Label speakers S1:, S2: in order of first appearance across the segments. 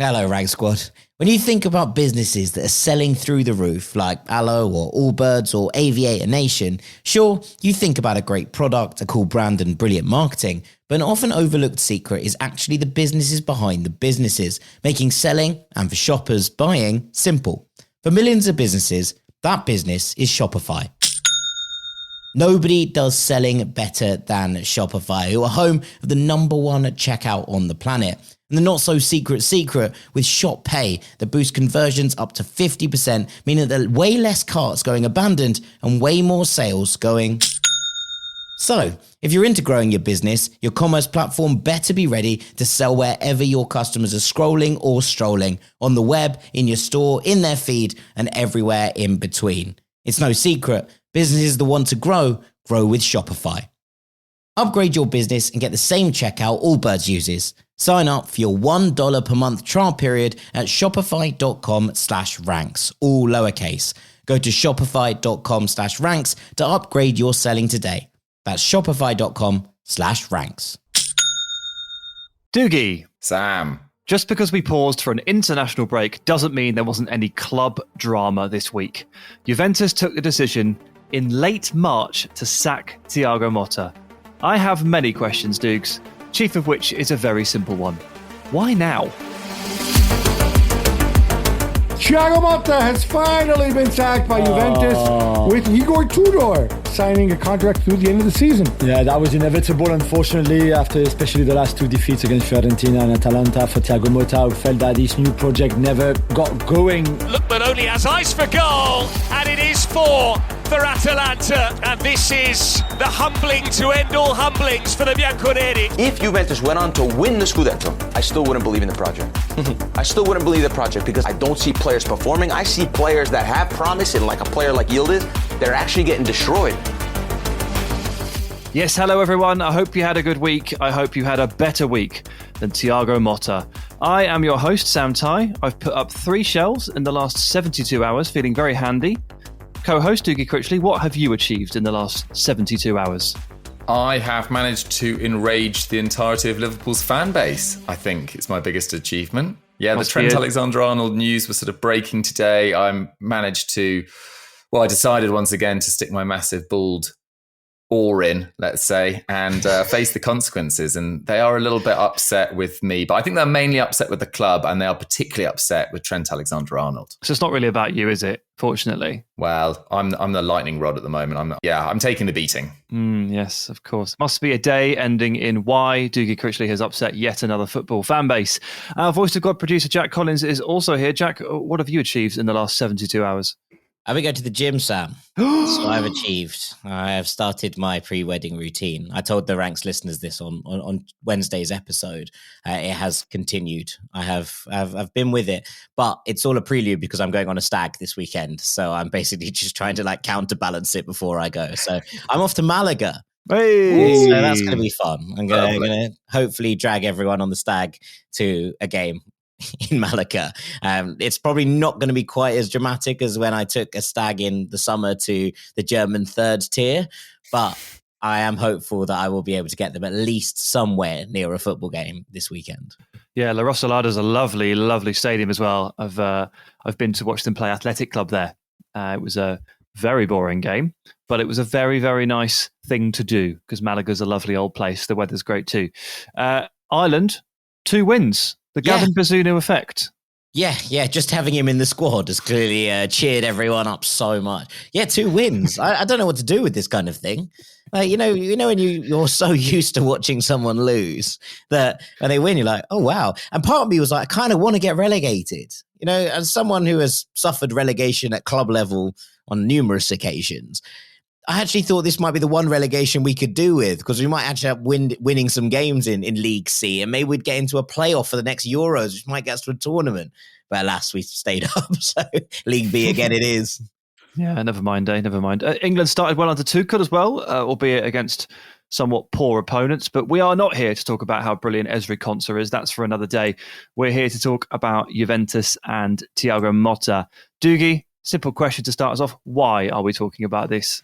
S1: Hello, Rag Squad. When you think about businesses that are selling through the roof, like Aloe or Allbirds or Aviator Nation, sure, you think about a great product, a cool brand and brilliant marketing, but an often overlooked secret is actually the businesses behind the businesses, making selling and for shoppers buying simple. For millions of businesses, that business is Shopify. Nobody does selling better than Shopify, who are home of the number one checkout on the planet. And the not so secret with Shop Pay that boosts conversions up to 50%, meaning that there are way less carts going abandoned and way more sales going. So, if you're into growing your business, your commerce platform better be ready to sell wherever your customers are scrolling or strolling, on the web, in your store, in their feed, and everywhere in between. It's no secret, businesses that want to grow with Shopify. Upgrade your business and get the same checkout Allbirds uses. Sign up for your $1 per month trial period at shopify.com/ranks, all lowercase. Go to shopify.com/ranks to upgrade your selling today. That's shopify.com/ranks.
S2: Dougie.
S3: Sam.
S2: Just because we paused for an international break doesn't mean there wasn't any club drama this week. Juventus took the decision in late March to sack Thiago Motta. I have many questions, Dukes, chief of which is a very simple one. Why now?
S4: Thiago Motta has finally been sacked by Juventus with Igor Tudor signing a contract through the end of the season.
S5: Yeah, that was inevitable, unfortunately, after especially the last two defeats against Fiorentina and Atalanta for Thiago Motta, who felt that this new project never got going.
S6: Lookman only has eyes for goal, and it is 4 for Atalanta, and this is the humbling to end all humblings for the Bianconeri.
S7: If Juventus went on to win the Scudetto, I still wouldn't believe in the project. I still wouldn't believe the project because I don't see players performing. I see players that have promise, and like a player like Yildiz, they're actually getting destroyed.
S2: Yes, hello everyone. I hope you had a good week. I hope you had a better week than Thiago Motta. I am your host, Sam Tai. I've put up 3 shells in the last 72 hours, feeling very handy. Co-host Dougie Critchley, what have you achieved in the last 72 hours?
S3: I have managed to enrage the entirety of Liverpool's fan base. I think it's my biggest achievement. Yeah, the Trent Alexander-Arnold news was sort of breaking today. I decided once again to stick my massive bald oar in, let's say, and face the consequences. And they are a little bit upset with me, but I think they're mainly upset with the club, and they are particularly upset with Trent Alexander-Arnold.
S2: So it's not really about you, is it? Fortunately.
S3: Well, I'm the lightning rod at the moment. I'm taking the beating.
S2: Yes, of course. Must be a day ending in Y. Dougie Critchley has upset yet another football fan base. Our Voice of God producer Jack Collins is also here. Jack, what have you achieved in the last 72 hours?
S1: I've been going to the gym, Sam. So I've achieved. I have started my pre-wedding routine. I told the Ranks listeners this on Wednesday's episode. It has continued. I've been with it, but it's all a prelude because I'm going on a stag this weekend. So I'm basically just trying to counterbalance it before I go. So I'm off to Malaga.
S2: Hey.
S1: So that's going to be fun. I'm going to hopefully drag everyone on the stag to a game in Malaga. It's probably not going to be quite as dramatic as when I took a stag in the summer to the German third tier, but I am hopeful that I will be able to get them at least somewhere near a football game this weekend.
S2: Yeah, La Rosalada is a lovely, lovely stadium as well. I've been to watch them play Athletic Club there. It was a very boring game, but it was a very, very nice thing to do because Malaga's a lovely old place. The weather's great too. Ireland, 2 wins. The Gavin Bazunu effect.
S1: Yeah, just having him in the squad has clearly cheered everyone up so much. Yeah, 2 wins. I don't know what to do with this kind of thing. You know when you're so used to watching someone lose that when they win, you're like, oh, wow. And part of me was like, I kind of want to get relegated. You know, as someone who has suffered relegation at club level on numerous occasions, I actually thought this might be the one relegation we could do with, because we might actually have winning some games in League C, and maybe we'd get into a playoff for the next Euros, which might get us to a tournament. But alas, we stayed up, so League B again it is.
S2: Yeah, never mind. England started well under Tuchel as well, albeit against somewhat poor opponents. But we are not here to talk about how brilliant Ezri Konsa is. That's for another day. We're here to talk about Juventus and Thiago Motta. Dougie, simple question to start us off. Why are we talking about this?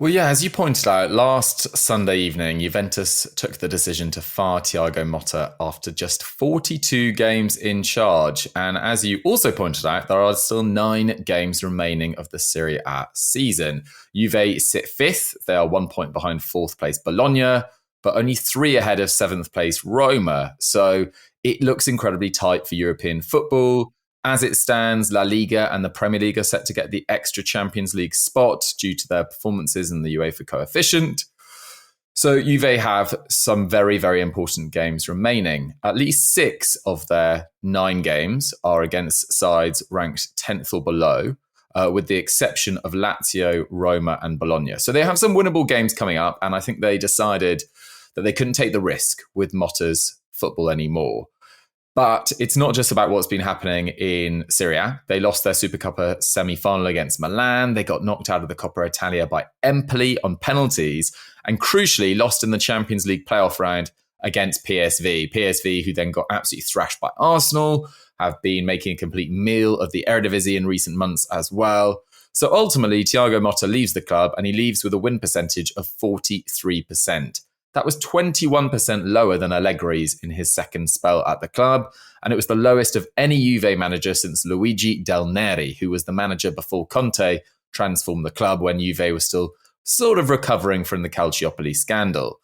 S3: Well, yeah, as you pointed out, last Sunday evening, Juventus took the decision to fire Thiago Motta after just 42 games in charge. And as you also pointed out, there are still 9 games remaining of the Serie A season. Juve sit 5th. They are 1 point behind 4th place Bologna, but only 3 ahead of 7th place Roma. So it looks incredibly tight for European football. As it stands, La Liga and the Premier League are set to get the extra Champions League spot due to their performances in the UEFA coefficient. So Juve have some very, very important games remaining. At least 6 of their 9 games are against sides ranked 10th or below, with the exception of Lazio, Roma and Bologna. So they have some winnable games coming up, and I think they decided that they couldn't take the risk with Motta's football anymore. But it's not just about what's been happening in Serie A. They lost their Supercoppa semi-final against Milan. They got knocked out of the Coppa Italia by Empoli on penalties, and crucially lost in the Champions League playoff round against PSV. PSV, who then got absolutely thrashed by Arsenal, have been making a complete meal of the Eredivisie in recent months as well. So ultimately, Thiago Motta leaves the club, and he leaves with a win percentage of 43%. That was 21% lower than Allegri's in his second spell at the club, and it was the lowest of any Juve manager since Luigi Del Neri, who was the manager before Conte transformed the club when Juve was still sort of recovering from the Calciopoli scandal.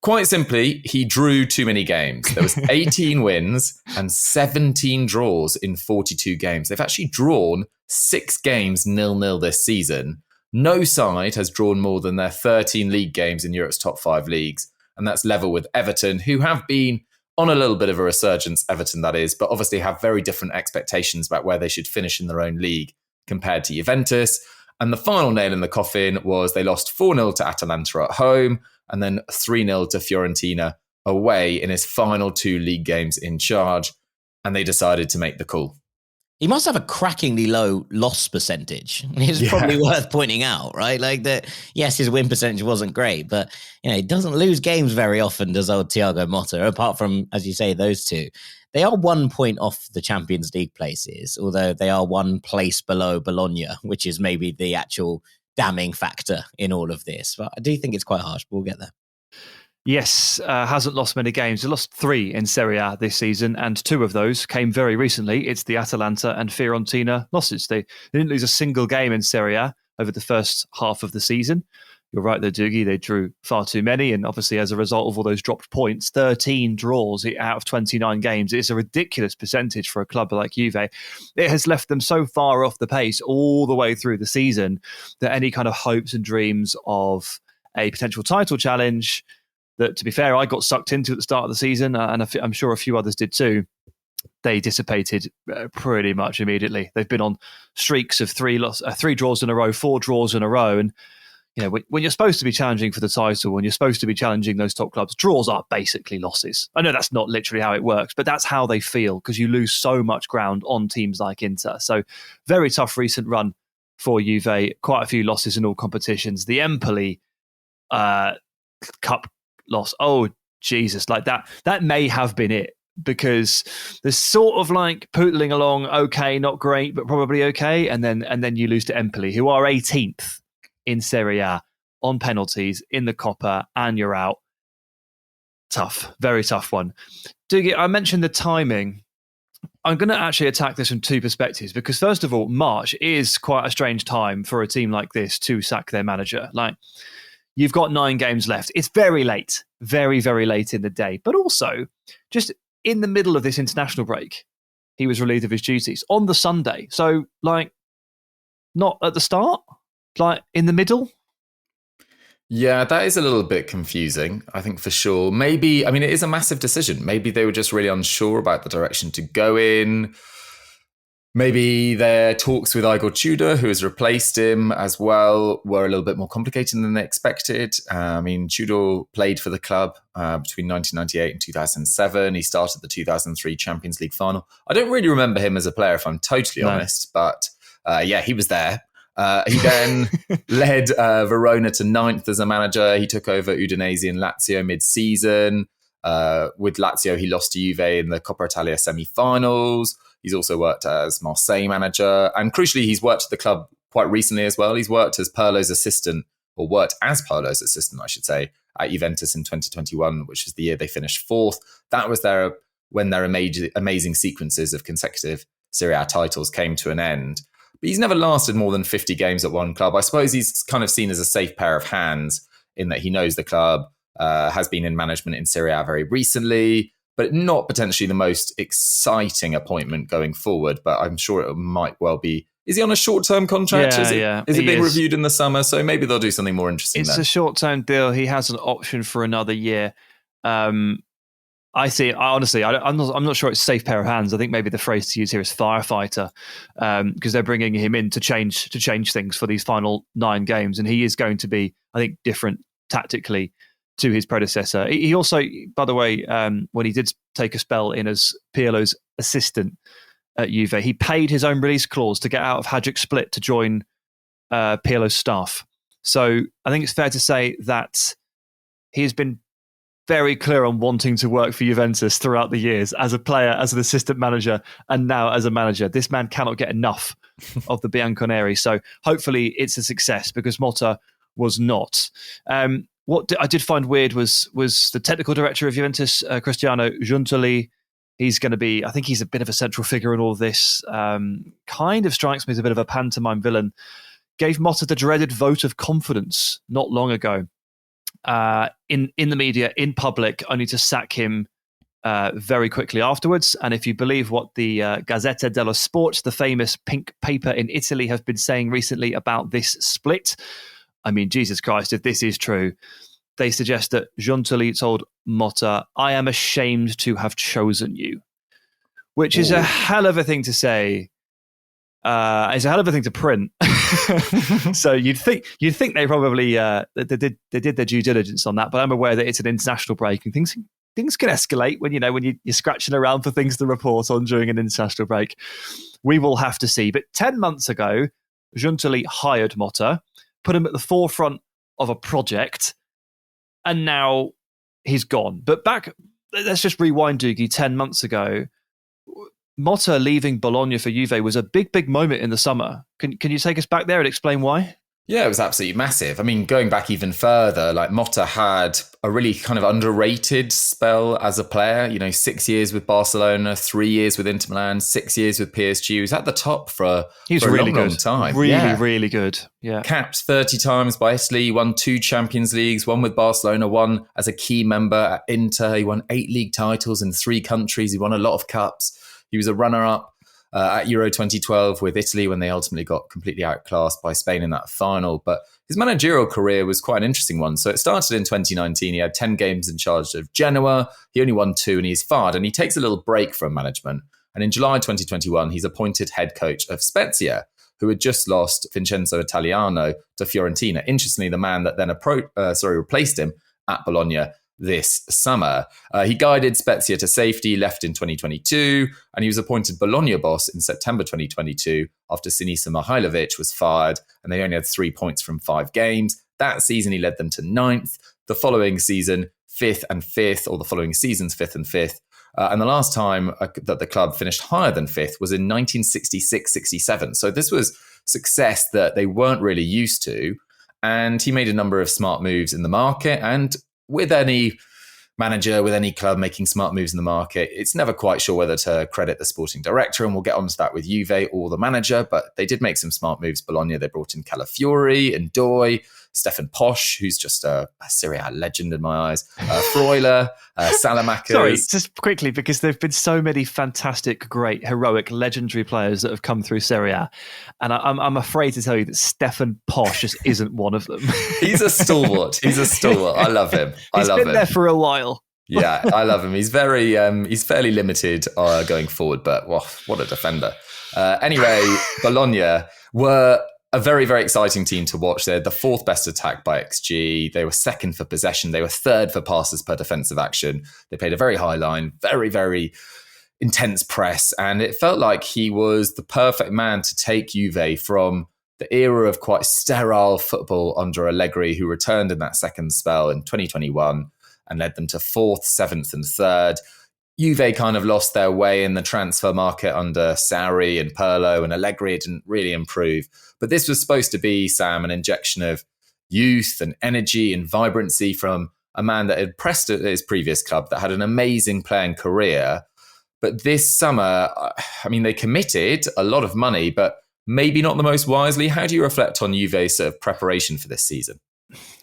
S3: Quite simply, he drew too many games. There was 18 wins and 17 draws in 42 games. They've actually drawn 6 games 0-0 this season. No side has drawn more than their 13 league games in Europe's top 5 leagues, and that's level with Everton, who have been on a little bit of a resurgence, Everton that is, but obviously have very different expectations about where they should finish in their own league compared to Juventus. And the final nail in the coffin was they lost 4-0 to Atalanta at home and then 3-0 to Fiorentina away in his final 2 league games in charge, and they decided to make the call.
S1: He must have a crackingly low loss percentage. It's probably worth pointing out, right? Like that. Yes, his win percentage wasn't great, but he doesn't lose games very often, does old Thiago Motta? Apart from, as you say, those 2, they are 1 point off the Champions League places, although they are 1 place below Bologna, which is maybe the actual damning factor in all of this. But I do think it's quite harsh. But we'll get there.
S2: Yes, hasn't lost many games. They lost 3 in Serie A this season, and 2 of those came very recently. It's the Atalanta and Fiorentina losses. They didn't lose a single game in Serie A over the first half of the season. You're right there, Dougie. They drew far too many, and obviously as a result of all those dropped points, 13 draws out of 29 games. It's a ridiculous percentage for a club like Juve. It has left them so far off the pace all the way through the season that any kind of hopes and dreams of a potential title challenge that, to be fair, I got sucked into at the start of the season, and I'm sure a few others did too, they dissipated pretty much immediately. They've been on streaks of 3 draws in a row, 4 draws in a row. And when you're supposed to be challenging for the title, when you're supposed to be challenging those top clubs, draws are basically losses. I know that's not literally how it works, but that's how they feel because you lose so much ground on teams like Inter. So very tough recent run for Juve, quite a few losses in all competitions. The Empoli Cup loss, oh Jesus, like that may have been it, because there's sort of like pootling along, okay, not great, but probably okay, and then you lose to Empoli, who are 18th in Serie A on penalties in the Coppa, and you're out. Tough, very tough one. Dougie, I mentioned the timing. I'm going to actually attack this from 2 perspectives, because first of all, March is quite a strange time for a team like this to sack their manager. Like, you've got 9 games left. It's very late, very, very late in the day. But also, just in the middle of this international break, he was relieved of his duties on the Sunday. So, like, not at the start, like in the middle.
S3: Yeah, that is a little bit confusing, I think, for sure. Maybe, I mean, it is a massive decision. Maybe they were just really unsure about the direction to go in. Maybe their talks with Igor Tudor, who has replaced him as well, were a little bit more complicated than they expected. I mean, Tudor played for the club between 1998 and 2007. He started the 2003 Champions League final. I don't really remember him as a player, if I'm totally honest, but yeah, he was there. He then led Verona to 9th as a manager. He took over Udinese and Lazio mid-season. With Lazio, he lost to Juve in the Coppa Italia semi-finals. He's also worked as Marseille manager. And crucially, he's worked at the club quite recently as well. He's worked as Pirlo's assistant or worked as Paolo's assistant, I should say, at Juventus in 2021, which was the year they finished fourth. That was when their amazing sequences of consecutive Serie A titles came to an end. But he's never lasted more than 50 games at one club. I suppose he's kind of seen as a safe pair of hands in that he knows the club, has been in management in Serie A very recently, but not potentially the most exciting appointment going forward. But I'm sure it might well be. Is he on a short-term contract? Is it being reviewed in the summer? So maybe they'll do something more interesting.
S2: It's a short-term deal. He has an option for another year. I see. Honestly, I'm not sure it's safe pair of hands. I think maybe the phrase to use here is firefighter, because they're bringing him in to change things for these final 9 games, and he is going to be, I think, different tactically to his predecessor. He also, by the way, when he did take a spell in as Pirlo's assistant at Juve, he paid his own release clause to get out of Hajduk Split to join Pirlo's staff. So I think it's fair to say that he has been very clear on wanting to work for Juventus throughout the years as a player, as an assistant manager, and now as a manager. This man cannot get enough of the Bianconeri. So hopefully it's a success, because Motta was not. What I did find weird was the technical director of Juventus, Cristiano Guintoli. He's going to be, I think he's a bit of a central figure in all of this. Kind of strikes me as a bit of a pantomime villain. Gave Motta the dreaded vote of confidence not long ago. In the media, in public, only to sack him very quickly afterwards. And if you believe what the Gazzetta dello Sport, the famous pink paper in Italy, have been saying recently about this split, I mean, Jesus Christ, if this is true, they suggest that Giuntoli told Motta, "I am ashamed to have chosen you," which is a hell of a thing to say. It's a hell of a thing to print. So you'd think they probably they did their due diligence on that. But I'm aware that it's an international break, and things can escalate when you're scratching around for things to report on during an international break. We will have to see. But 10 months ago, Giuntoli hired Motta, put him at the forefront of a project, and now he's gone. But let's just rewind, Dougie. 10 months ago, Motta leaving Bologna for Juve was a big, big moment in the summer. Can you take us back there and explain why?
S3: Yeah, it was absolutely massive. I mean, going back even further, like Motta had a really kind of underrated spell as a player. 6 years with Barcelona, 3 years with Inter Milan, 6 years with PSG. He was at the top for a
S2: really
S3: long time.
S2: Really good. Yeah.
S3: Capped 30 times by Italy, he won 2 Champions Leagues, one with Barcelona, one as a key member at Inter. He won 8 league titles in 3 countries. He won a lot of cups. He was a runner-up at Euro 2012 with Italy when they ultimately got completely outclassed by Spain in that final. But his managerial career was quite an interesting one. So it started in 2019. He had 10 games in charge of Genoa. He only won 2 and he's fired. And he takes a little break from management. And in July 2021, he's appointed head coach of Spezia, who had just lost Vincenzo Italiano to Fiorentina. Interestingly, the man that then replaced him at Bologna this summer. He guided Spezia to safety, left in 2022, and he was appointed Bologna boss in September 2022 after Sinisa Mihajlovic was fired, and they only had 3 points from 5 games. That season, he led them to 9th. The following season, 5th and 5th, or the following seasons, 5th and 5th. And the last time that the club finished higher than 5th was in 1966-67. So this was success that they weren't really used to. And he made a number of smart moves in the market, and with any manager, with any club making smart moves in the market, it's never quite sure whether to credit the sporting director, and we'll get onto that with Juve, or the manager, but they did make some smart moves. Bologna, they brought in Calafiori and Doi, Stefan Posch, who's just a Serie A legend in my eyes, Freuler, Salamakers.
S2: Sorry, just quickly, because there have been so many fantastic, great, heroic, legendary players that have come through Serie A, and I'm afraid to tell you that Stefan Posch just isn't one of them.
S3: He's a stalwart. I love him.
S2: He's been there for a while.
S3: Yeah, I love him. He's he's fairly limited going forward, but what a defender. Anyway, Bologna were a very, very exciting team to watch. They're the 4th best attack by XG. They were 2nd for possession. They were 3rd for passes per defensive action. They played a very high line, very, very intense press. And it felt like he was the perfect man to take Juve from the era of quite sterile football under Allegri, who returned in that second spell in 2021 and led them to 4th, 7th and 3rd. Juve kind of lost their way in the transfer market under Sarri and Pirlo, and Allegri didn't really improve. But this was supposed to be, Sam, an injection of youth and energy and vibrancy from a man that had pressed at his previous club, that had an amazing playing career. But this summer, I mean, they committed a lot of money, but maybe not the most wisely. How do you reflect on Juve's sort of preparation for this season?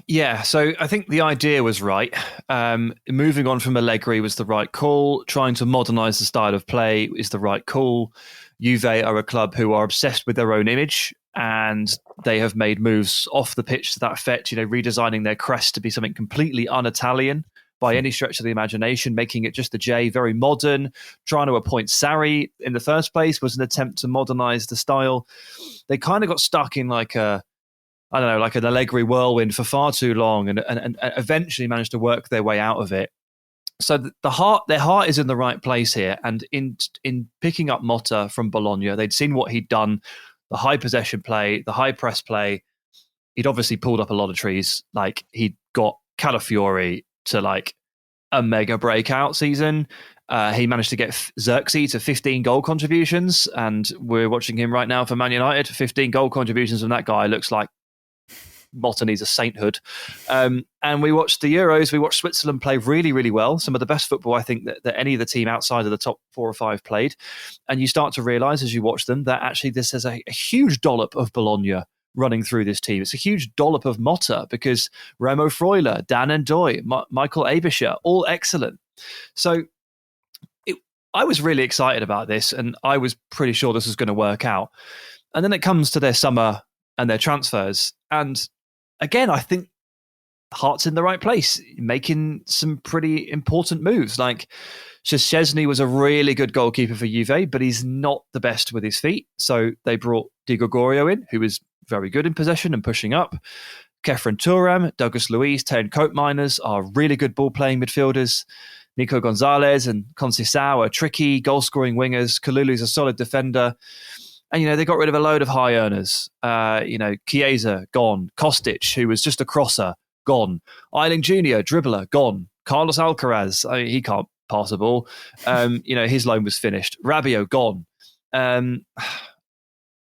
S2: Yeah, so I think the idea was right. Moving on from Allegri was the right call. Trying to modernise the style of play is the right call. Juve are a club who are obsessed with their own image, and they have made moves off the pitch to that effect, redesigning their crest to be something completely un-Italian by any stretch of the imagination, making it just the J, very modern. Trying to appoint Sarri in the first place was an attempt to modernise the style. They kind of got stuck in like an Allegri whirlwind for far too long, and eventually managed to work their way out of it. So their heart is in the right place here. And in picking up Motta from Bologna, they'd seen what he'd done, the high possession play, the high press play. He'd obviously pulled up a lot of trees. Like, he'd got Calafiori to like a mega breakout season. He managed to get Xerxes to 15 goal contributions, and we're watching him right now for Man United. 15 goal contributions from that guy looks like Motta needs a sainthood. And we watched the Euros. We watched Switzerland play really, really well. Some of the best football, I think, that any of the team outside of the top 4 or 5 played. And you start to realise as you watch them that actually this is a huge dollop of Bologna running through this team. It's a huge dollop of Motta, because Remo Freuler, Dan Ndoye, Michael Abischer, all excellent. So I was really excited about this, and I was pretty sure this was going to work out. And then it comes to their summer and their transfers. And again, I think heart's in the right place, making some pretty important moves. Like, Szczesny was a really good goalkeeper for Juve, but he's not the best with his feet. So they brought Di Gregorio in, who was very good in possession and pushing up. Kefren Turam, Douglas Luiz, Tejan Koopmeiners are really good ball-playing midfielders. Nico Gonzalez and Conceição are tricky, goal-scoring wingers. Kalulu's a solid defender. And, they got rid of a load of high earners. Chiesa, gone. Kostic, who was just a crosser, gone. Eiling Jr., dribbler, gone. Carlos Alcaraz, he can't pass a ball. His loan was finished. Rabiot, gone.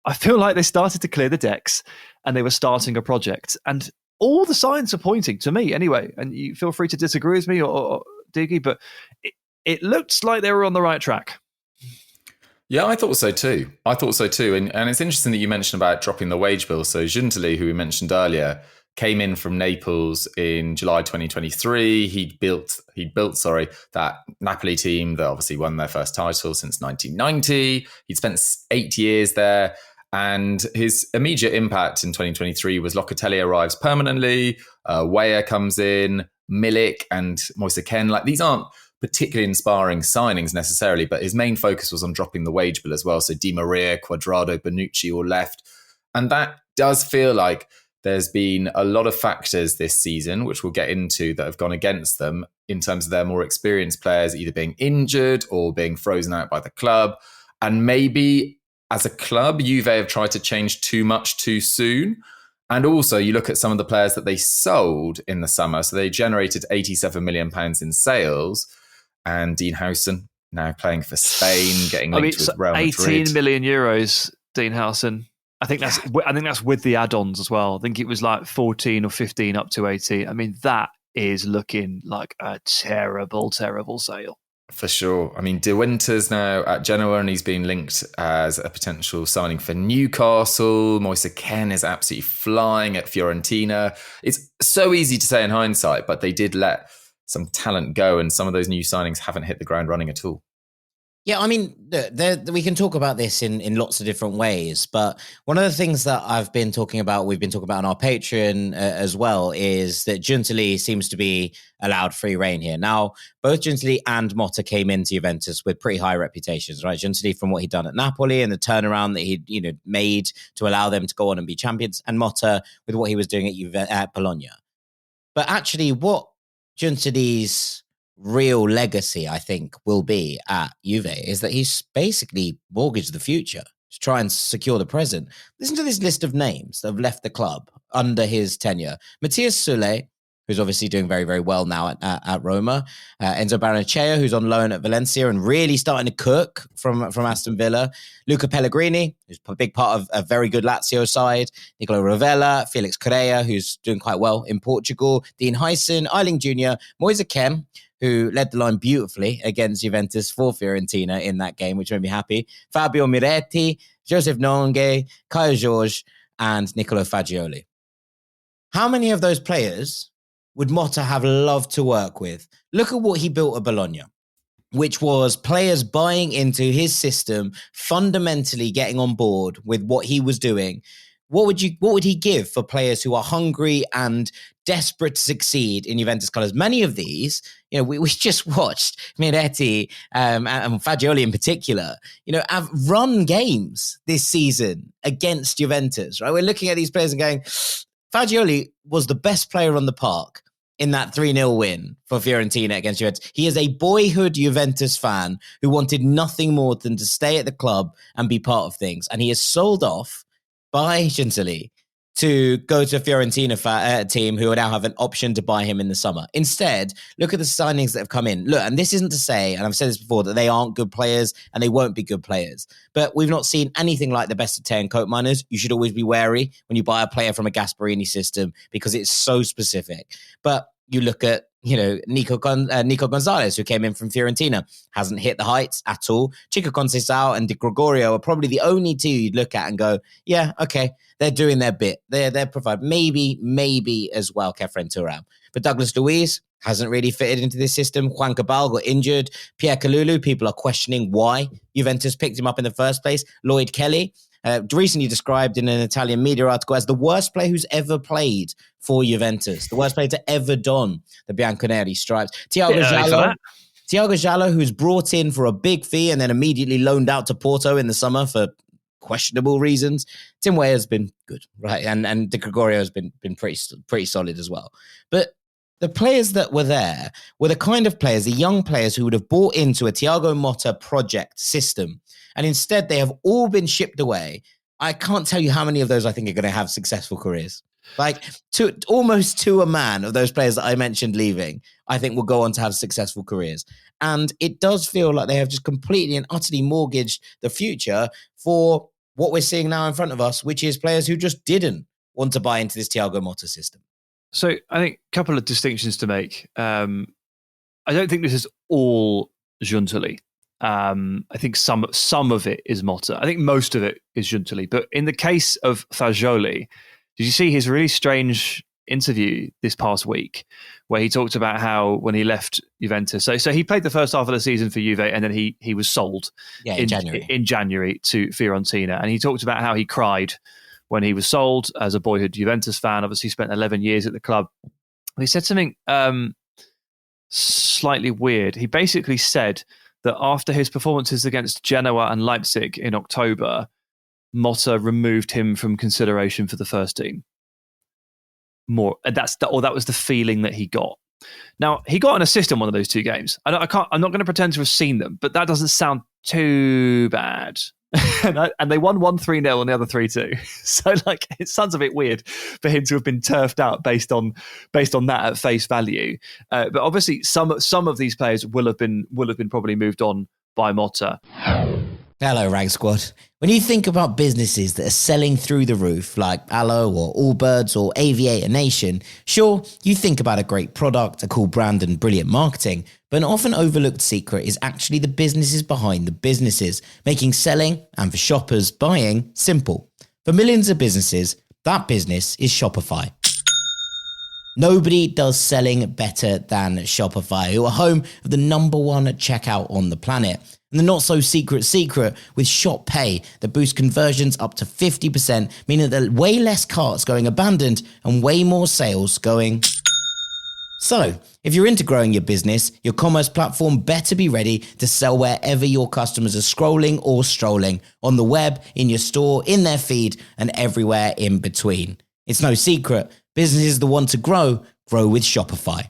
S2: I feel like they started to clear the decks and they were starting a project. And all the signs are pointing, to me anyway, and you feel free to disagree with me or Dougie, but it looks like they were on the right track.
S3: Yeah, I thought so too. And it's interesting that you mentioned about dropping the wage bill. So Guintoli, who we mentioned earlier, came in from Naples in July 2023. He built that Napoli team that obviously won their first title since 1990. He'd spent 8 years there. And his immediate impact in 2023 was Locatelli arrives permanently, Weah comes in, Milik and Moise Kean. Like, these aren't particularly inspiring signings necessarily, but his main focus was on dropping the wage bill as well. So Di Maria, Cuadrado, Bonucci all left. And that does feel like there's been a lot of factors this season, which we'll get into, that have gone against them in terms of their more experienced players either being injured or being frozen out by the club. And maybe as a club, Juve have tried to change too much too soon. And also, you look at some of the players that they sold in the summer. So they generated £87 million in sales. And Dean Howson, now playing for Spain, getting linked with Real Madrid.
S2: 18 million euros, Dean Howson. I think that's with the add-ons as well. I think it was like 14 or 15 up to 18. I mean, that is looking like a terrible, terrible sale.
S3: For sure. I mean, De Winter's now at Genoa and he's been linked as a potential signing for Newcastle. Moise Kean is absolutely flying at Fiorentina. It's so easy to say in hindsight, but they did let some talent go and some of those new signings haven't hit the ground running at all.
S1: Yeah, I mean, we can talk about this in lots of different ways, but one of the things that we've been talking about on our Patreon as well, is that Guintoli seems to be allowed free reign here. Now, both Guintoli and Motta came into Juventus with pretty high reputations, right? Guintoli from what he'd done at Napoli and the turnaround that he'd made to allow them to go on and be champions, and Motta with what he was doing at Bologna. But actually, what Guintoli's real legacy, I think, will be at Juve is that he's basically mortgaged the future to try and secure the present. Listen to this list of names that have left the club under his tenure. Matthias Süle, who's obviously doing very, very well now at Roma. Enzo Barrenechea, who's on loan at Valencia and really starting to cook from Aston Villa. Luca Pellegrini, who's a big part of a very good Lazio side. Nicolo Rovella, Felix Correa, who's doing quite well in Portugal. Dean Huyson, Eiling Jr., Moise Kean, who led the line beautifully against Juventus for Fiorentina in that game, which made me happy. Fabio Miretti, Joseph Nonge, Kyle George, and Nicolo Fagioli. How many of those players would Motta have loved to work with? Look at what he built at Bologna, which was players buying into his system, fundamentally getting on board with what he was doing. What would he give for players who are hungry and desperate to succeed in Juventus colours? Many of these, we just watched Miretti and Fagioli in particular, have run games this season against Juventus, right? We're looking at these players and going, Fagioli was the best player on the park in that 3-0 win for Fiorentina against Juventus. He is a boyhood Juventus fan who wanted nothing more than to stay at the club and be part of things. And he is sold off by Giuntoli to go to a Fiorentina team who will now have an option to buy him in the summer. Instead, look at the signings that have come in. Look, and this isn't to say, and I've said this before, that they aren't good players and they won't be good players. But we've not seen anything like the best of 10 coat miners. You should always be wary when you buy a player from a Gasperini system because it's so specific. But you look at, Nico Gonzalez, who came in from Fiorentina, hasn't hit the heights at all. Chico Conceição and Di Gregorio are probably the only two you'd look at and go, yeah, okay, they're doing their bit. They're providing maybe as well Kefren Turam. But Douglas Luiz hasn't really fitted into this system. Juan Cabal got injured. Pierre Kalulu, people are questioning why Juventus picked him up in the first place. Lloyd Kelly, recently described in an Italian media article as the worst player who's ever played for Juventus, the worst player to ever don the Bianconeri stripes. Thiago Giallo, who's brought in for a big fee and then immediately loaned out to Porto in the summer for questionable reasons. Tim Weah has been good, right? And Di Gregorio has been pretty solid as well. But the players that were there were the kind of players, the young players who would have bought into a Thiago Motta project system. And instead, they have all been shipped away. I can't tell you how many of those I think are going to have successful careers. Like almost to a man of those players that I mentioned leaving, I think will go on to have successful careers. And it does feel like they have just completely and utterly mortgaged the future for what we're seeing now in front of us, which is players who just didn't want to buy into this Thiago Motta system.
S2: So I think a couple of distinctions to make. I don't think this is all Giuntoli. I think some of it is Motta. I think most of it is Giuntoli. But in the case of Fagioli, did you see his really strange interview this past week where he talked about how when he left Juventus, so he played the first half of the season for Juve and then he was sold in January to Fiorentina. And he talked about how he cried when he was sold as a boyhood Juventus fan. Obviously, he spent 11 years at the club. He said something slightly weird. He basically said that after his performances against Genoa and Leipzig in October, Motta removed him from consideration for the first team. That was the feeling that he got. Now, he got an assist in one of those two games. I'm not going to pretend to have seen them, but that doesn't sound too bad. And they won 1-3-0 and the other 3-2. So it sounds a bit weird for him to have been turfed out based on that at face value. But obviously some of these players will have been probably moved on by Motta.
S1: Hello, Rag Squad. When you think about businesses that are selling through the roof, like Aloe or Allbirds or Aviator Nation, sure, you think about a great product, a cool brand and brilliant marketing, but an often overlooked secret is actually the businesses behind the businesses, making selling and for shoppers buying simple. For millions of businesses, that business is Shopify. Nobody does selling better than Shopify, who are home of the #1 checkout on the planet. And the not-so-secret with Shop Pay that boosts conversions up to 50%, meaning that there are way less carts going abandoned and way more sales going. So, if you're into growing your business, your commerce platform better be ready to sell wherever your customers are scrolling or strolling, on the web, in your store, in their feed, and everywhere in between. It's no secret, businesses that want to grow with Shopify.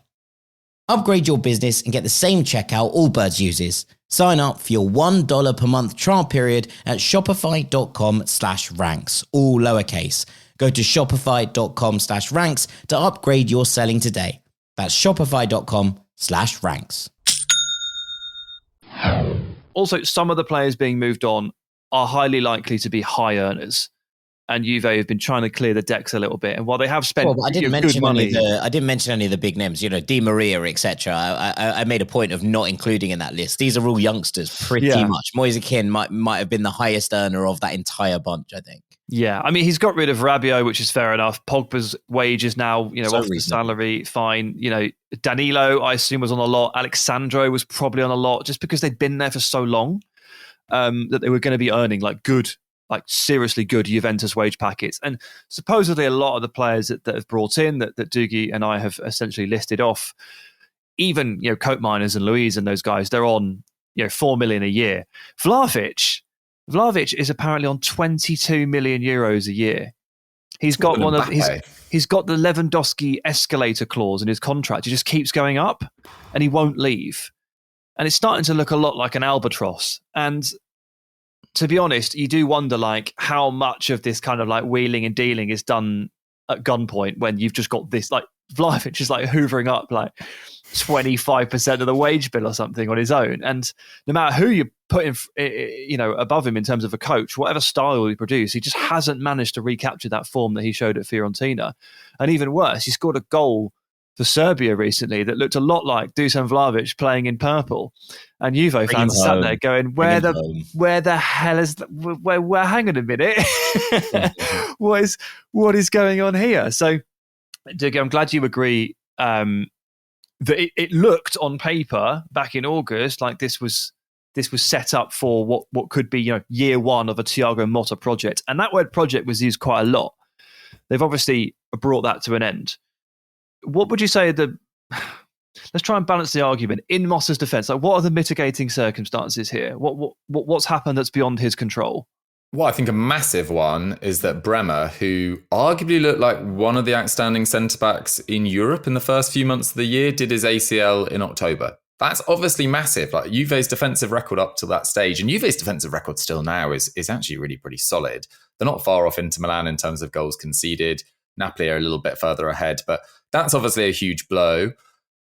S1: Upgrade your business and get the same checkout Allbirds uses. Sign up for your $1 per month trial period at shopify.com/ranks, all lowercase. Go to shopify.com/ranks to upgrade your selling today. That's shopify.com/ranks.
S2: Also, some of the players being moved on are highly likely to be high earners. And Juve have been trying to clear the decks a little bit. And while they have spent
S1: I didn't
S2: good money...
S1: I didn't mention any of the big names, Di Maria, etc. I made a point of not including in that list. These are all youngsters, pretty much. Moise Kean might have been the highest earner of that entire bunch, I think.
S2: Yeah, I mean, he's got rid of Rabiot, which is fair enough. Pogba's wage is now,
S1: So
S2: off the salary, fine. Danilo, I assume, was on a lot. Alexandro was probably on a lot, just because they'd been there for so long that they were going to be earning seriously good Juventus wage packets. And supposedly a lot of the players that have brought in, that Dougie and I have essentially listed off, even, Coat Miners and Louise and those guys, they're on, 4 million a year. Vlahovic is apparently on 22 million euros a year. He's got he's got the Lewandowski escalator clause in his contract. He just keeps going up and he won't leave. And it's starting to look a lot like an albatross. And to be honest, you do wonder how much of this kind of wheeling and dealing is done at gunpoint when you've just got this, Vlahovic is hoovering up 25% of the wage bill or something on his own. And no matter who you put in, above him in terms of a coach, whatever style he produce, he just hasn't managed to recapture that form that he showed at Fiorentina. And even worse, he scored a goal for Serbia recently that looked a lot like Dusan Vlahovic playing in purple. And Juve fans sat there going, where the hell is where hang on a minute. What is going on here? So Dougie, I'm glad you agree that it looked on paper back in August like this was set up for what could be year one of a Thiago Motta project. And that word project was used quite a lot. They've obviously brought that to an end. What would you say let's try and balance the argument in Motta's defence. What are the mitigating circumstances here? What's happened that's beyond his control?
S3: Well, I think a massive one is that Bremer, who arguably looked like one of the outstanding centre-backs in Europe in the first few months of the year, did his ACL in October. That's obviously massive. Juve's defensive record up to that stage, and Juve's defensive record still now is actually really pretty solid. They're not far off Inter Milan in terms of goals conceded. Napoli are a little bit further ahead, but that's obviously a huge blow.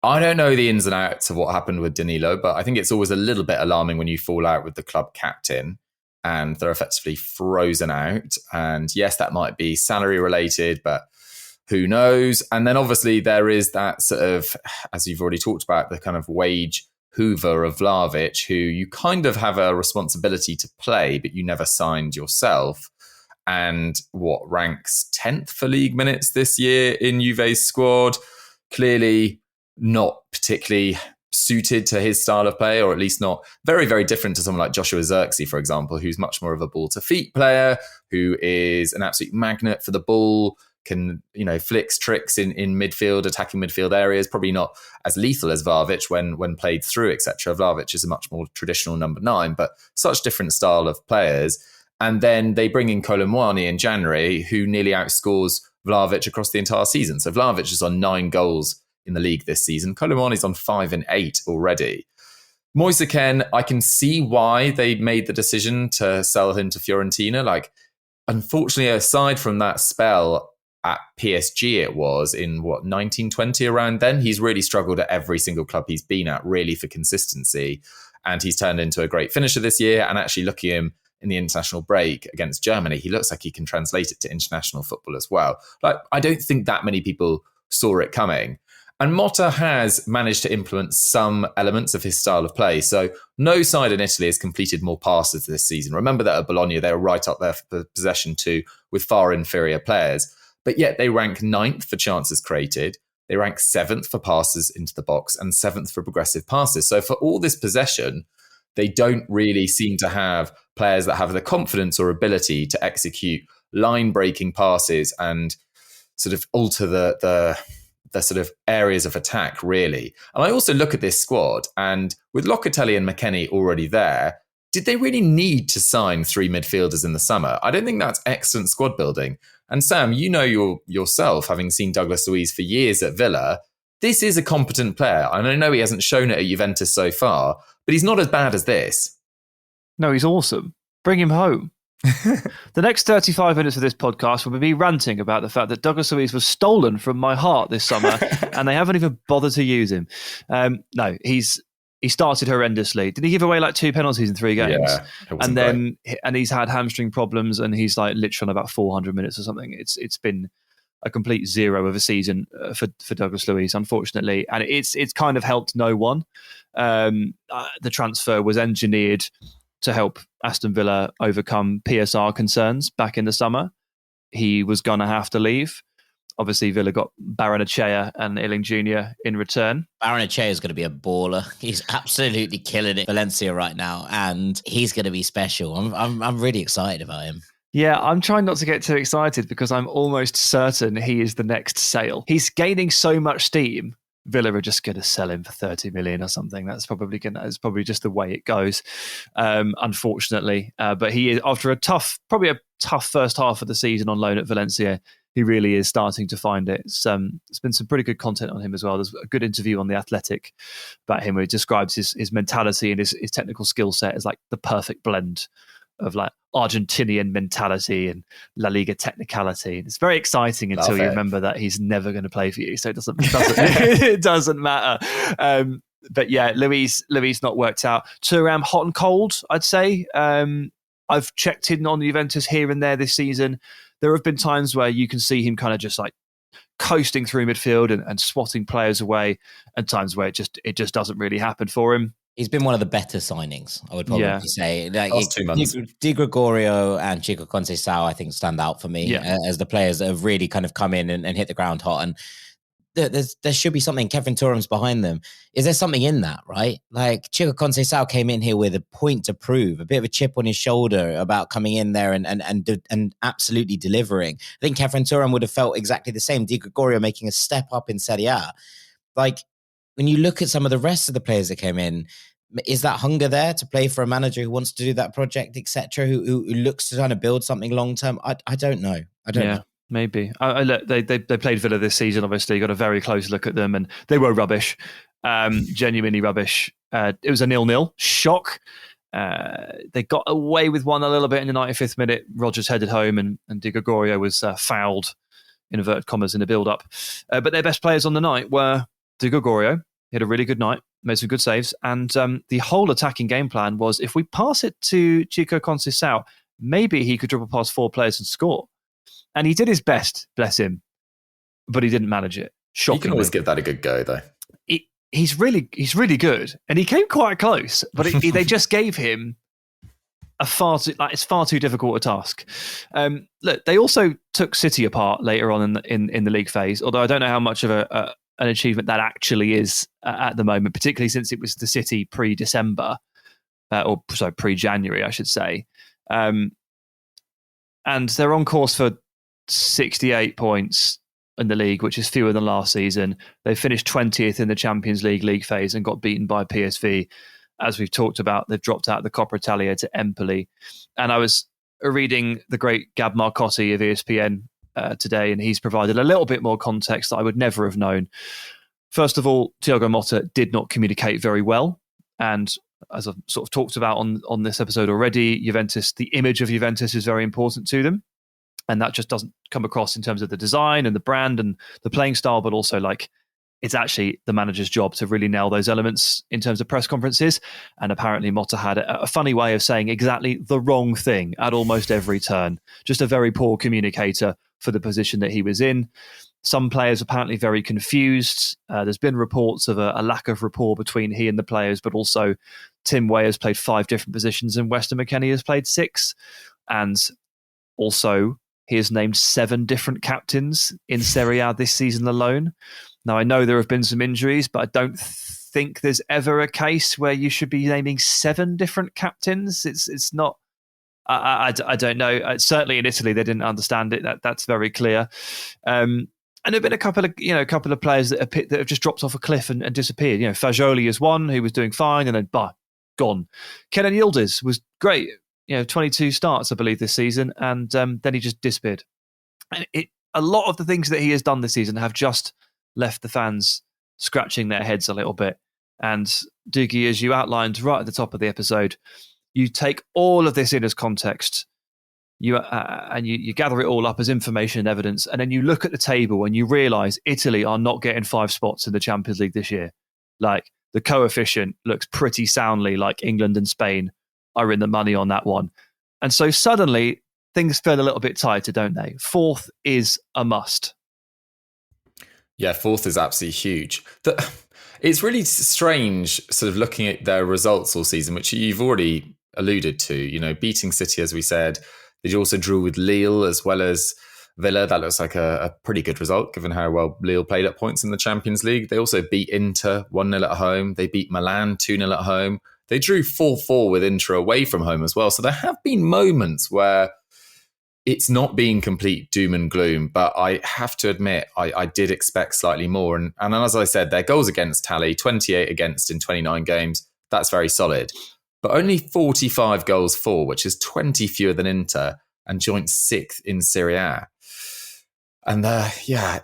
S3: I don't know the ins and outs of what happened with Danilo, but I think it's always a little bit alarming when you fall out with the club captain and they're effectively frozen out. And yes, that might be salary related, but who knows? And then obviously there is that sort of, as you've already talked about, the kind of wage hoover of Vlahovic, who you kind of have a responsibility to play, but you never signed yourself. And ranks 10th for league minutes this year in Juve's squad. Clearly not particularly suited to his style of play, or at least not very, very different to someone like Joshua Zirkzee, for example, who's much more of a ball-to-feet player, who is an absolute magnet for the ball, can, flicks tricks in midfield, attacking midfield areas, probably not as lethal as Vlahovic when played through, etc. Vlahovic is a much more traditional number 9, but such different style of players. And then they bring in Kolo Muani in January, who nearly outscores Vlahovic across the entire season. So Vlahovic is on 9 goals in the league this season. Kolo Muani's on 5 and 8 already. Moise Kean, I can see why they made the decision to sell him to Fiorentina. Unfortunately, aside from that spell at PSG, it was in 1920 around then, he's really struggled at every single club he's been at, really, for consistency. And he's turned into a great finisher this year. And actually, looking at him in the international break against Germany, he looks like he can translate it to international football as well. I don't think that many people saw it coming. And Motta has managed to implement some elements of his style of play. So no side in Italy has completed more passes this season. Remember that at Bologna, they were right up there for possession too, with far inferior players. But yet they rank 9th for chances created. They rank 7th for passes into the box and 7th for progressive passes. So for all this possession, they don't really seem to have players that have the confidence or ability to execute line-breaking passes and sort of alter the sort of areas of attack, really. And I also look at this squad, and with Locatelli and McKennie already there, did they really need to sign 3 midfielders in the summer? I don't think that's excellent squad building. And Sam, yourself, having seen Douglas Luiz for years at Villa, this is a competent player. And I know he hasn't shown it at Juventus so far, but he's not as bad as this.
S2: No, he's awesome. Bring him home. The next 35 minutes of this podcast will be me ranting about the fact that Douglas Luiz was stolen from my heart this summer, and they haven't even bothered to use him. No, he started horrendously. Did he give away like 2 penalties in 3 games?
S3: Yeah,
S2: and he's had hamstring problems, and he's like literally on about 400 minutes or something. It's been a complete zero of a season for Douglas Luiz, unfortunately, and it's kind of helped no one. The transfer was engineered to help Aston Villa overcome PSR concerns back in the summer. He was going to have to leave. Obviously, Villa got Barrenechea and Illing Jr. in return.
S1: Barrenechea is going to be a baller. He's absolutely killing it Valencia right now, and he's going to be special. I'm really excited about him.
S2: Yeah, I'm trying not to get too excited because I'm almost certain he is the next sale. He's gaining so much steam. Villa are just going to sell him for 30 million or something. That's probably just the way it goes, unfortunately. But he is, after probably a tough first half of the season on loan at Valencia, he really is starting to find it. It's been some pretty good content on him as well. There's a good interview on The Athletic about him where he describes his mentality and his technical skill set as like the perfect blend of like Argentinian mentality and La Liga technicality. It's very exciting until you remember that he's never going to play for you, so it doesn't it doesn't matter. But yeah, Luiz not worked out. Thuram hot and cold, I'd say. I've checked in on Juventus here and there this season. There have been times where you can see him kind of just like coasting through midfield and swatting players away, and times where it just doesn't really happen for him.
S1: He's been one of the better signings, I would probably say. Like,
S3: last 2 months.
S1: Di Gregorio and Chico Conceição, I think, stand out for me as the players that have really kind of come in and hit the ground hot. And there should be something. Kevin Thuram's behind them. Is there something in that, right? Like Chico Conceição came in here with a point to prove, a bit of a chip on his shoulder about coming in there and absolutely delivering. I think Kevin Thuram would have felt exactly the same. Di Gregorio making a step up in Serie A. Like, when you look at some of the rest of the players that came in, is that hunger there to play for a manager who wants to do that project, etc., who looks to kind of build something long term? I don't know. I don't know.
S2: Maybe. Look, they played Villa this season, obviously. Got a very close look at them, and they were rubbish. Genuinely rubbish. It was a 0-0. Shock. They got away with one a little bit in the 95th minute. Rodgers headed home, and Di Gregorio was fouled, in inverted commas, in the build-up. But their best players on the night were Di Gregorio. He had a really good night, made some good saves, and the whole attacking game plan was if we pass it to Chico Conceição, maybe he could dribble past 4 players and score. And he did his best, bless him, but he didn't manage it. Shockingly.
S3: You can always give that a good go, though.
S2: He's really good, and he came quite close, but they just gave him it's far too difficult a task. Look, they also took City apart later on in the league phase, although I don't know how much of an achievement that actually is at the moment, particularly since it was the City pre-December, pre-January, I should say. And they're on course for 68 points in the league, which is fewer than last season. They finished 20th in the Champions League phase and got beaten by PSV. As we've talked about, they've dropped out of the Coppa Italia to Empoli. And I was reading the great Gab Marcotti of ESPN today, and he's provided a little bit more context that I would never have known. First of all, Thiago Motta did not communicate very well. And as I've sort of talked about on this episode already, Juventus, the image of Juventus is very important to them. And that just doesn't come across in terms of the design and the brand and the playing style, but also like it's actually the manager's job to really nail those elements in terms of press conferences. And apparently Motta had a funny way of saying exactly the wrong thing at almost every turn. Just a very poor communicator for the position that he was in. Some players apparently very confused. There's been reports of a lack of rapport between he and the players, but also Tim Weah has played 5 different positions and Weston McKennie has played 6. And also he has named 7 different captains in Serie A this season alone. Now, I know there have been some injuries, but I don't think there's ever a case where you should be naming 7 different captains. It's not. I don't know. Certainly in Italy, they didn't understand it. That's very clear. And there've been a couple of players that have just dropped off a cliff and disappeared. You know, Fagioli is one who was doing fine and then gone. Kenan Yildiz was great. 22 starts, I believe, this season, and then he just disappeared. And a lot of the things that he has done this season have just left the fans scratching their heads a little bit. And Dougie, as you outlined right at the top of the episode, you take all of this in as context. You gather it all up as information and evidence, and then you look at the table and you realise Italy are not getting 5 spots in the Champions League this year. Like, the coefficient looks pretty soundly like England and Spain are in the money on that one. And so suddenly things feel a little bit tighter, don't they? 4th is a must.
S3: Yeah, 4th is absolutely huge. It's really strange sort of looking at their results all season, which you've already alluded to, you know, beating City, as we said. They also drew with Lille as well as Villa. That looks like a pretty good result, given how well Lille played at points in the Champions League. They also beat Inter 1-0 at home. They beat Milan 2-0 at home. They drew 4-4 with Inter away from home as well. So there have been moments where it's not been complete doom and gloom, but I have to admit, I did expect slightly more. And as I said, their goals against tally, 28 against in 29 games. That's very solid. But only 45 goals for, which is 20 fewer than Inter and joint 6th in Serie A. And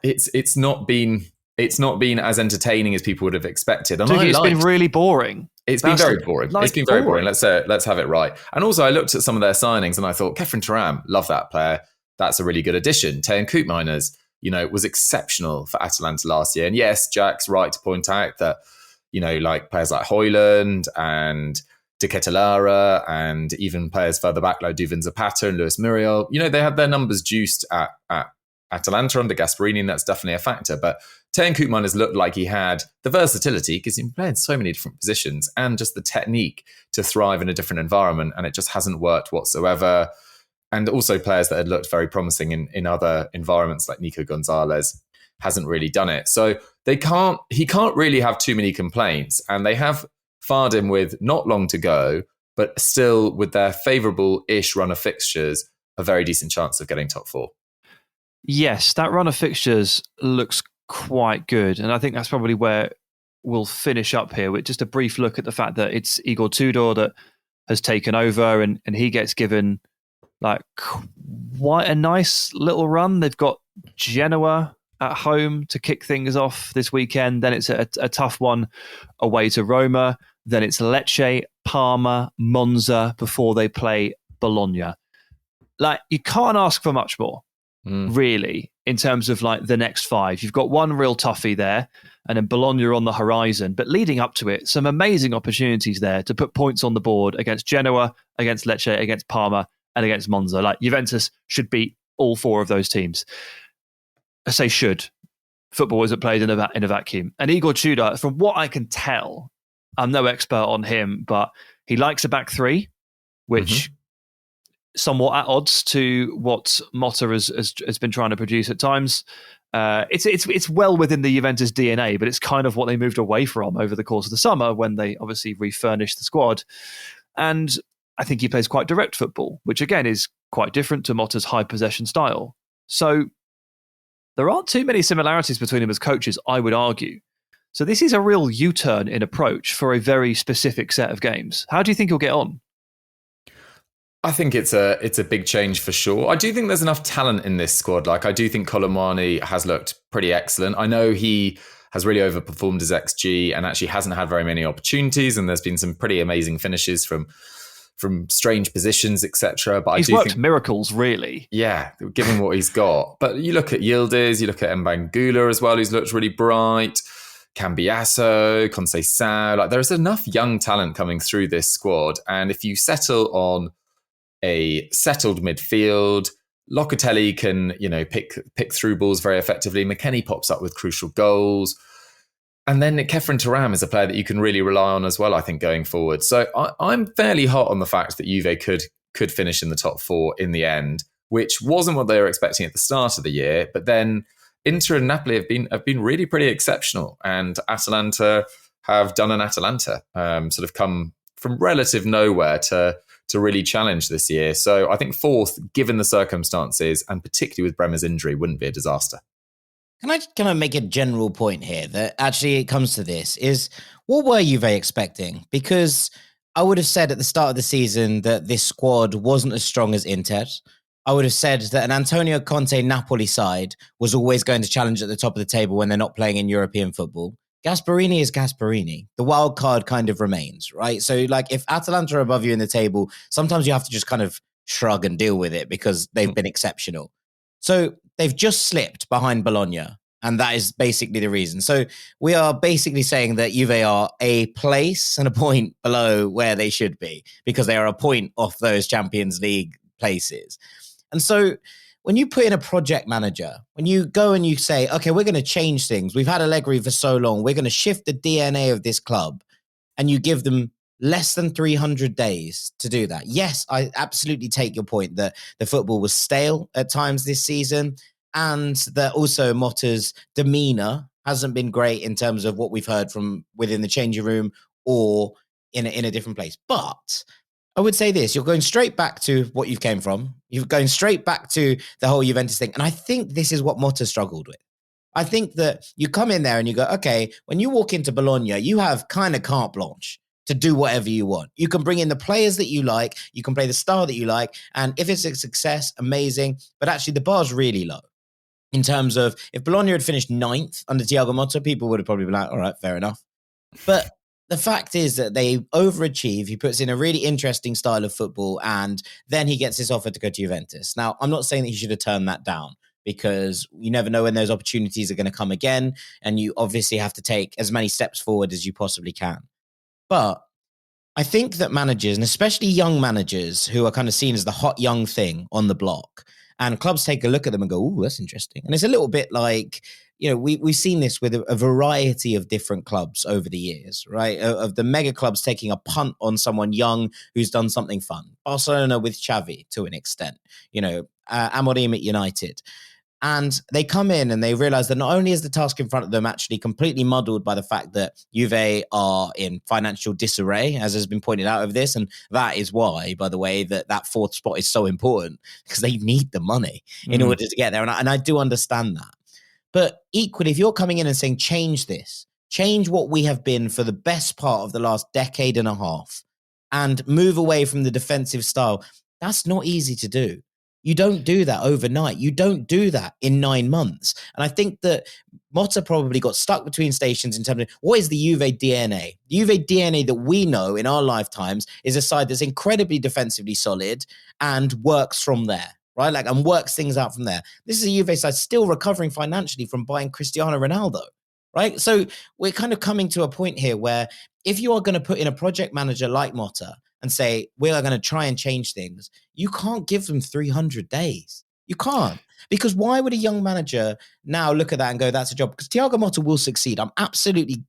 S3: it's not been as entertaining as people would have expected. And
S2: Dougie, it's been really boring.
S3: It's been very boring. It's been very boring. Let's have it right. And also, I looked at some of their signings and I thought, Kefren Turam, love that player. That's a really good addition. Tejan Koopmeiners, was exceptional for Atalanta last year. And yes, Jack's right to point out that, like players like Højlund and De Ketelaere and even players further back like Duvin Zapata and Luis Muriel, they had their numbers juiced at Atalanta under Gasperini, and that's definitely a factor. But Tejan Koopmeiners looked like he had the versatility because he played so many different positions and just the technique to thrive in a different environment, and it just hasn't worked whatsoever. And also players that had looked very promising in other environments like Nico Gonzalez hasn't really done it. So he can't really have too many complaints, and they have fired him with not long to go, but still with their favourable-ish run of fixtures, a very decent chance of getting top 4.
S2: Yes, that run of fixtures looks quite good. And I think that's probably where we'll finish up here with just a brief look at the fact that it's Igor Tudor that has taken over and he gets given like quite a nice little run. They've got Genoa at home to kick things off this weekend. Then it's a tough one away to Roma. Then it's Lecce, Parma, Monza before they play Bologna. Like, you can't ask for much more. Really, in terms of like the next 5. You've got one real toughie there and then Bologna on the horizon, but leading up to it, some amazing opportunities there to put points on the board against Genoa, against Lecce, against Parma and against Monza. Like, Juventus should beat all 4 of those teams. I say should. Football isn't played in a vacuum. And Igor Tudor, from what I can tell, I'm no expert on him, but he likes a back 3, which somewhat at odds to what Motta has been trying to produce at times. It's well within the Juventus DNA, but it's kind of what they moved away from over the course of the summer when they obviously refurnished the squad. And I think he plays quite direct football, which again is quite different to Motta's high possession style. So there aren't too many similarities between them as coaches, I would argue. So this is a real U-turn in approach for a very specific set of games. How do you think he'll get on?
S3: I think it's a big change for sure. I do think there's enough talent in this squad. Like, I do think Colomwani has looked pretty excellent. I know he has really overperformed his XG and actually hasn't had very many opportunities. And there's been some pretty amazing finishes from strange positions, etc. But
S2: he's worked miracles, really.
S3: Yeah, given what he's got. But you look at Yildiz, you look at Mbangula as well, who's looked really bright. Cambiasso, Conceição. Like, there's enough young talent coming through this squad. And if you settle on a settled midfield, Locatelli can, pick through balls very effectively. McKennie pops up with crucial goals. And then Kefren Turam is a player that you can really rely on as well, I think, going forward. So I'm fairly hot on the fact that Juve could finish in the top 4 in the end, which wasn't what they were expecting at the start of the year. But then Inter and Napoli have been really pretty exceptional. And Atalanta have done an Atalanta, sort of come from relative nowhere to really challenge this year. So I think 4th, given the circumstances, and particularly with Bremer's injury, wouldn't be a disaster.
S1: Can I kind of make a general point here that actually it comes to this is, what were Juve expecting? Because I would have said at the start of the season that this squad wasn't as strong as Inter. I would have said that an Antonio Conte Napoli side was always going to challenge at the top of the table when they're not playing in European football. Gasperini is Gasperini. The wild card kind of remains, right? So like, if Atalanta are above you in the table, sometimes you have to just kind of shrug and deal with it because they've been exceptional. So they've just slipped behind Bologna. And that is basically the reason. So we are basically saying that Juve are a place and a point below where they should be because they are a point off those Champions League places. And so when you put in a project manager, when you go and you say, okay, we're going to change things. We've had Allegri for so long. We're going to shift the DNA of this club. And you give them less than 300 days to do that. Yes, I absolutely take your point that the football was stale at times this season. And that also Motta's demeanor hasn't been great in terms of what we've heard from within the changing room or in a different place. But I would say this, you're going straight back to what you came from. You're going straight back to the whole Juventus thing. And I think this is what Motta struggled with. I think that you come in there and you go, okay, when you walk into Bologna, you have kind of carte blanche to do whatever you want. You can bring in the players that you like. You can play the style that you like. And if it's a success, amazing. But actually the bar's really low. In terms of if Bologna had finished 9th under Thiago Motta, people would have probably been like, all right, fair enough. But the fact is that they overachieve. He puts in a really interesting style of football and then he gets this offer to go to Juventus. Now, I'm not saying that he should have turned that down because you never know when those opportunities are going to come again. And you obviously have to take as many steps forward as you possibly can. But I think that managers, and especially young managers who are kind of seen as the hot young thing on the block, and clubs take a look at them and go, oh, that's interesting. And it's a little bit like, we've seen this with a variety of different clubs over the years, right? Of the mega clubs taking a punt on someone young who's done something fun. Barcelona with Xavi to an extent, Amorim at United. And they come in and they realize that not only is the task in front of them actually completely muddled by the fact that Juve are in financial disarray, as has been pointed out over this. And that is why, by the way, that 4th spot is so important because they need the money in order to get there. And I do understand that. But equally, if you're coming in and saying, change this, change what we have been for the best part of the last decade and a half and move away from the defensive style, that's not easy to do. You don't do that overnight. You don't do that in 9 months. And I think that Motta probably got stuck between stations in terms of what is the Juve DNA? The Juve DNA that we know in our lifetimes is a side that's incredibly defensively solid and works from there, right? And works things out from there. This is a Juve side still recovering financially from buying Cristiano Ronaldo, right? So we're kind of coming to a point here where if you are going to put in a project manager like Motta and say, we are going to try and change things, you can't give them 300 days. You can't. Because why would a young manager now look at that and go, that's a job? Because Thiago Motta will succeed. I'm absolutely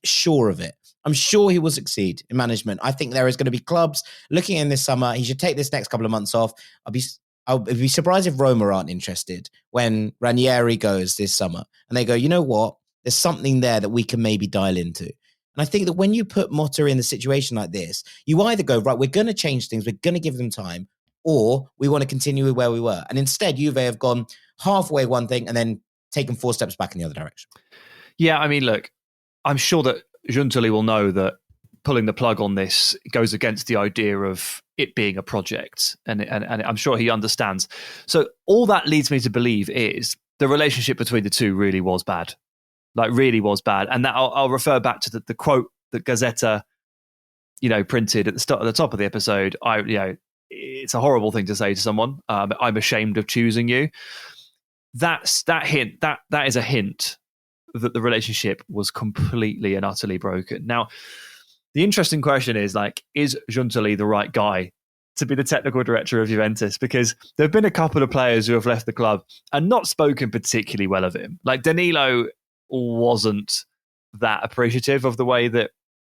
S1: sure of it. I'm sure he will succeed in management. I think there is going to be clubs looking in this summer. He should take this next couple of months off. I'll be surprised if Roma aren't interested when Ranieri goes this summer. And they go, you know what? There's something there that we can maybe dial into. And I think that when you put Motta in a situation like this, you either go, right, we're going to change things, we're going to give them time, or we want to continue with where we were. And instead, Juve have gone halfway one thing and then taken 4 steps back in the other direction.
S2: Yeah, I mean, look, I'm sure that Guintoli will know that pulling the plug on this goes against the idea of it being a project. And I'm sure he understands. So all that leads me to believe is the relationship between the two really was bad. Really was bad. And that I'll refer back to the quote that Gazzetta, printed at the top of the episode. It's a horrible thing to say to someone. I'm ashamed of choosing you. That hint. That is a hint that the relationship was completely and utterly broken. Now, the interesting question is Guintoli the right guy to be the technical director of Juventus? Because there have been a couple of players who have left the club and not spoken particularly well of him. Danilo wasn't that appreciative of the way that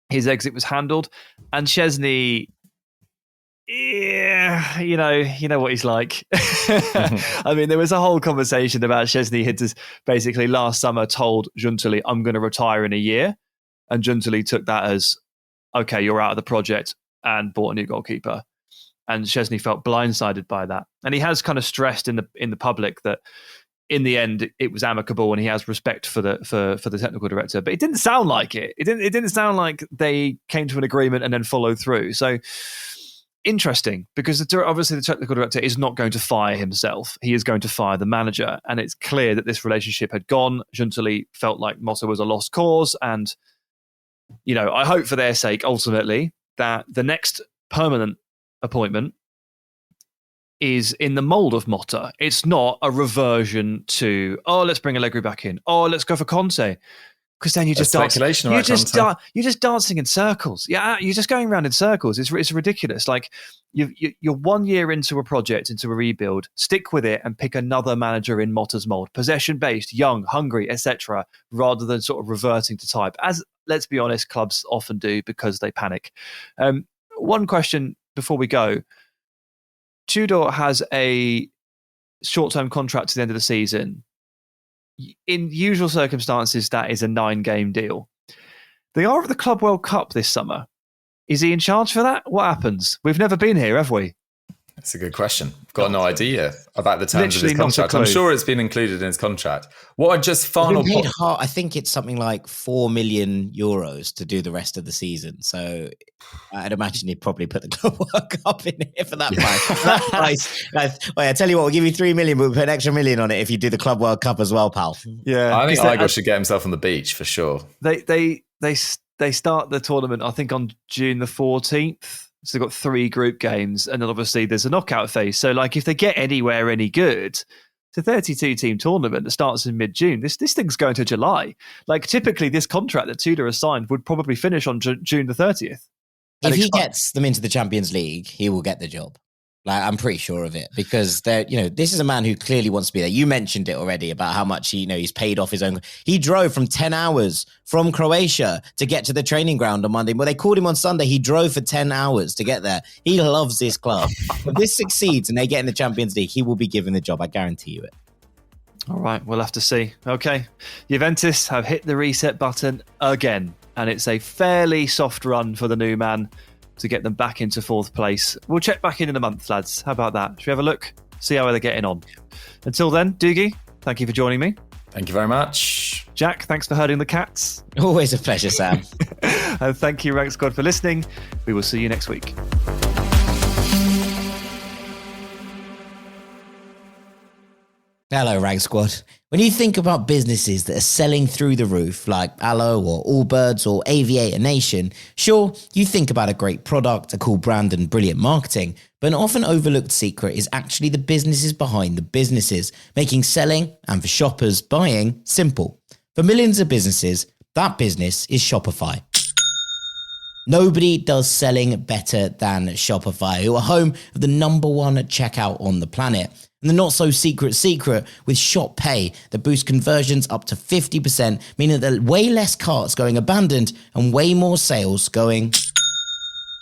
S2: his exit was handled, and Szczesny, you know what he's like. I mean, there was a whole conversation about Szczesny had basically last summer told Guintoli, I'm going to retire in a year, and Guintoli took that as, okay, you're out of the project, and bought a new goalkeeper. And Szczesny felt blindsided by that, and he has kind of stressed in the public that in the end, it was amicable, and he has respect for the technical director. But it didn't sound like it. It didn't sound like they came to an agreement and then followed through. So interesting, because obviously the technical director is not going to fire himself. He is going to fire the manager, and it's clear that this relationship had gone. Guintoli felt like Motta was a lost cause, and I hope for their sake ultimately that the next permanent appointment is in the mould of Motta. It's not a reversion to, let's bring Allegri back in. Let's go for Conte. Because then you're just
S3: speculation.
S2: You're just dancing in circles. Yeah, you're just going around in circles. It's ridiculous. Like you're 1 year into a project, into a rebuild. Stick with it and pick another manager in Motta's mold, possession based, young, hungry, etc. Rather than sort of reverting to type, as let's be honest, clubs often do because they panic. One question before we go: Tudor has a short-term contract to the end of the season. In usual circumstances, that is a 9-game deal. They are at the Club World Cup this summer. Is he in charge for that? What happens? We've never been here, have we?
S3: That's a good question. I've got no idea about the terms of his
S2: Literally not a
S3: contract.
S2: clue.
S3: I'm sure it's been included in his contract. What I just final
S1: He's been paid
S3: point.
S1: I think it's something like €4 million to do the rest of the season. So I'd imagine he'd probably put the Club World Cup in here for that price. That price. Wait, I tell you what, we'll give you $3 million, but we'll put an extra $1 million on it if you do the Club World Cup as well, pal.
S2: Yeah,
S3: I think Igor should get himself on the beach for sure.
S2: They start the tournament, I think, on June the 14th. So they've got 3 group games, and then obviously there's a knockout phase. So, like, if they get anywhere any good, it's a 32-team tournament that starts in mid-June. This thing's going to July. Like, typically, this contract that Tudor has signed would probably finish on June the 30th.
S1: If he gets them into the Champions League, he will get the job. Like, I'm pretty sure of it, because this is a man who clearly wants to be there. You mentioned it already about how much he's paid off his own. He drove from 10 hours from Croatia to get to the training ground on Monday. Well, they called him on Sunday. He drove for 10 hours to get there. He loves this club. If this succeeds and they get in the Champions League, he will be given the job. I guarantee you it.
S2: All right, we'll have to see. Okay, Juventus have hit the reset button again, and it's a fairly soft run for the new man to get them back into 4th place. We'll check back in a month, lads. How about that? Should we have a look? See how they're getting on. Until then, Dougie, thank you for joining me.
S3: Thank you very much.
S2: Jack, thanks for herding the cats.
S1: Always a pleasure, Sam.
S2: And thank you, Rank Squad, for listening. We will see you next week.
S1: Hello, Rank Squad. When you think about businesses that are selling through the roof, like Aloe or Allbirds or Aviator Nation, sure, you think about a great product, a cool brand and brilliant marketing, but an often overlooked secret is actually the businesses behind the businesses, making selling and for shoppers buying simple. For millions of businesses, that business is Shopify. Nobody does selling better than Shopify, who are home of the #1 checkout on the planet. And the not-so-secret with Shop Pay that boosts conversions up to 50%, meaning that there are way less carts going abandoned and way more sales going.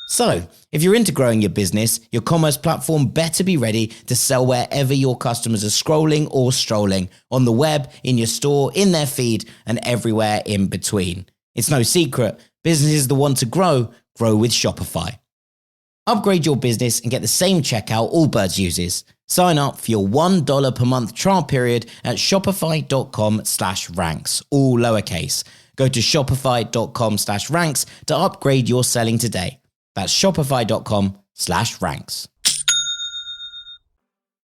S1: So, if you're into growing your business, your commerce platform better be ready to sell wherever your customers are scrolling or strolling, on the web, in your store, in their feed, and everywhere in between. It's no secret, businesses that want to grow with Shopify. Upgrade your business and get the same checkout Allbirds uses. Sign up for your $1 per month trial period at shopify.com/ranks, all lowercase. Go to shopify.com/ranks to upgrade your selling today. That's shopify.com/ranks.